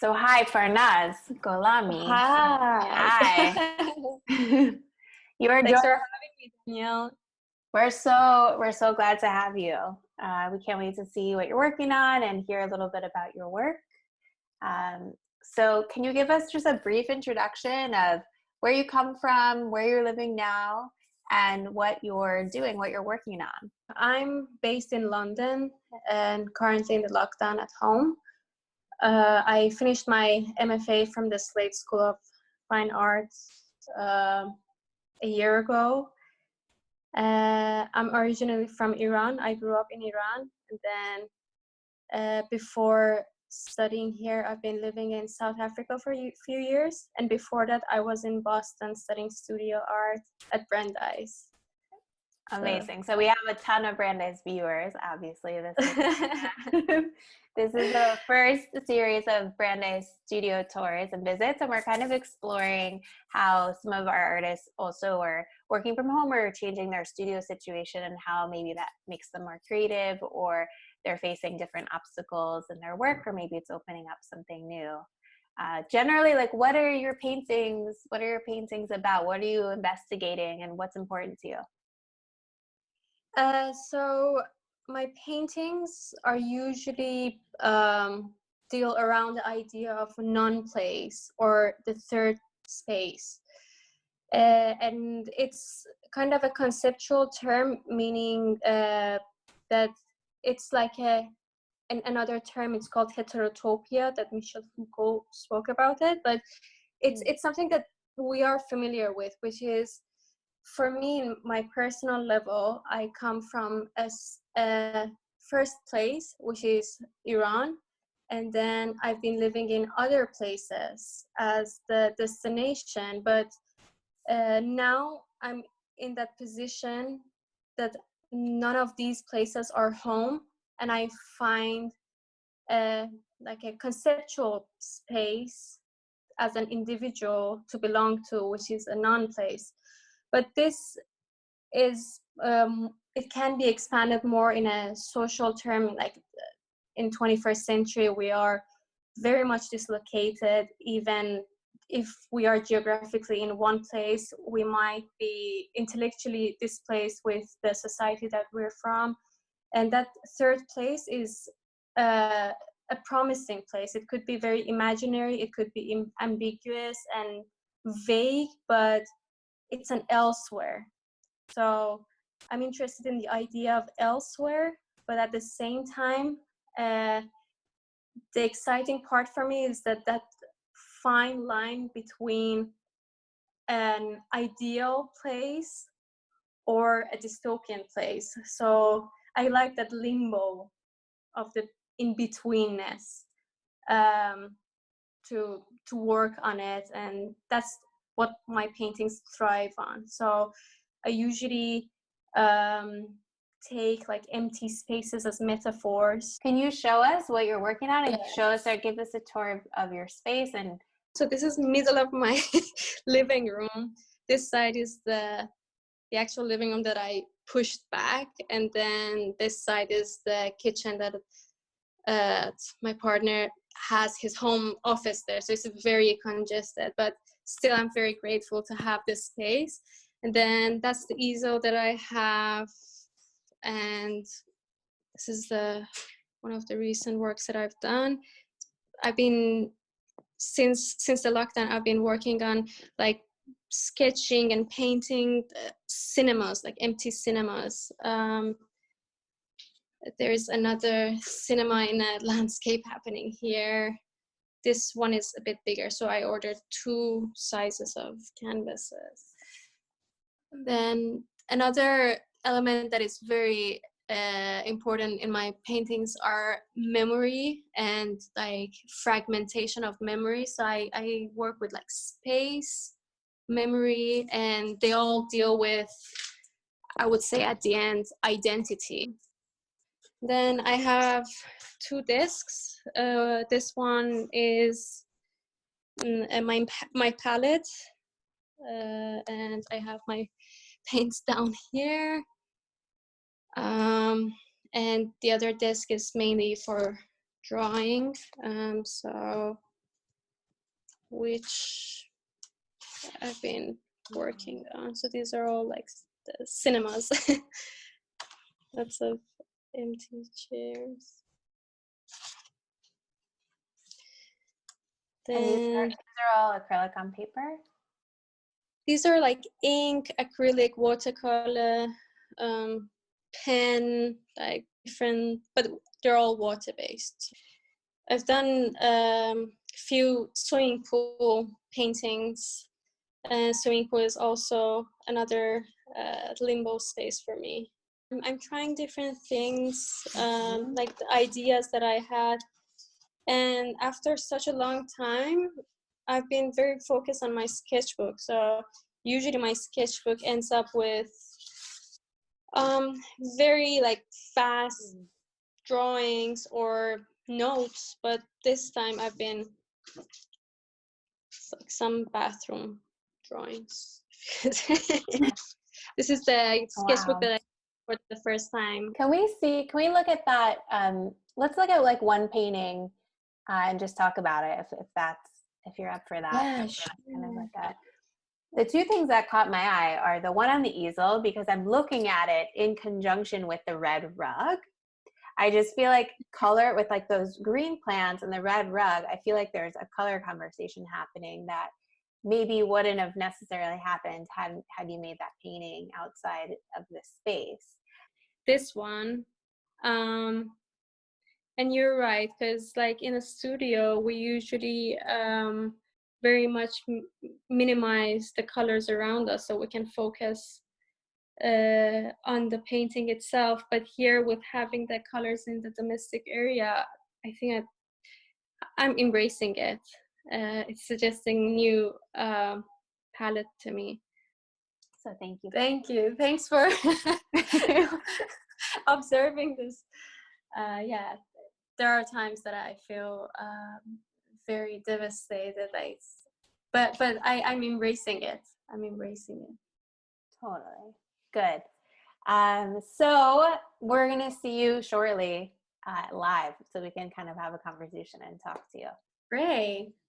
So hi, Farnaz Gholami. Hi. Hi. You're Thanks for having me, Danielle. we're so glad to have you. We can't wait to see what you're working on and hear a little bit about your work. So can you give us just a brief introduction of where you come from, where you're living now, and what you're doing, what you're working on? I'm based in London and currently in the lockdown at home. I finished my MFA from the Slade School of Fine Arts a year ago. I'm originally from Iran. I grew up in Iran, and then before studying here, I've been living in South Africa for a few years, and before that, I was in Boston studying studio art at Brandeis. Amazing. So we have a ton of Brandeis viewers, obviously. This is the first series of Brandeis studio tours and visits, and we're kind of exploring how some of our artists also are working from home or changing their studio situation and how maybe that makes them more creative, or they're facing different obstacles in their work, or maybe it's opening up something new. Generally, like, what are your paintings about? What are you investigating, and what's important to you? So my paintings are usually deal around the idea of non-place or the third space. And it's kind of a conceptual term, meaning that it's like another term. It's called heterotopia, that Michel Foucault spoke about it, but it's something that we are familiar with, which is, for me, in my personal level, I come from a first place, which is Iran, and then I've been living in other places as the destination, but now I'm in that position that none of these places are home, and I find like a conceptual space as an individual to belong to, which is a non-place. But this is, it can be expanded more in a social term. Like in 21st century, we are very much dislocated. Even if we are geographically in one place, we might be intellectually displaced with the society that we're from. And that third place is a promising place. It could be very imaginary, it could be ambiguous and vague, but it's an elsewhere. So I'm interested in the idea of elsewhere, but at the same time, the exciting part for me is that fine line between an ideal place or a dystopian place. So I like that limbo of the in-betweenness, to work on it, and that's what my paintings thrive on. So I usually take like empty spaces as metaphors. Can you show us what you're working on, and Yes. show us or give us a tour of your space? And So this is middle of my living room. This side is the actual living room that I pushed back, and then this side is the kitchen that my partner has his home office there. So it's very congested, but still I'm very grateful to have this space. And then that's the easel that I have, and this is one of the recent works that I've done. I've been, since the lockdown, I've been working on like sketching and painting cinemas, like empty cinemas. There's another cinema in a landscape happening here. This one is a bit bigger, so I ordered 2 sizes of canvases. Then another element that is very important in my paintings are memory and like fragmentation of memory. So I work with like space, memory, and they all deal with, I would say at the end, identity. Then I have 2 discs. This one is my palette, and I have my paints down here. And the other disc is mainly for drawing. So which I've been working on. So these are all like the cinemas. Lots of empty chairs. And these Then are all acrylic on paper? these are like ink, acrylic, watercolor, pen, like different, but they're all water-based. I've done few swimming pool paintings. Swimming pool is also another limbo space for me. I'm trying different things, like the ideas that I had. And after such a long time, I've been very focused on my sketchbook. So usually my sketchbook ends up with very like fast drawings or notes, but this time I've been like some bathroom drawings. This is the sketchbook that I for the first time. Can we look at that? Let's look at like one painting and just talk about it if you're up for that. Yeah, sure. Kind of like the two things that caught my eye are the one on the easel, because I'm looking at it in conjunction with the red rug. I just feel like color with like those green plants and the red rug, I feel like there's a color conversation happening that maybe wouldn't have necessarily happened had you made that painting outside of this space. This one, and you're right, because like in a studio we usually very much minimize the colors around us so we can focus on the painting itself. But here, with having the colors in the domestic area, I think I'm embracing it. It's suggesting new palette to me. So thank you. Thank you. Thanks for observing this. Yeah, there are times that I feel very devastated, like, but I'm embracing it. I'm embracing it. Totally. Good. So we're going to see you shortly live so we can kind of have a conversation and talk to you. Great.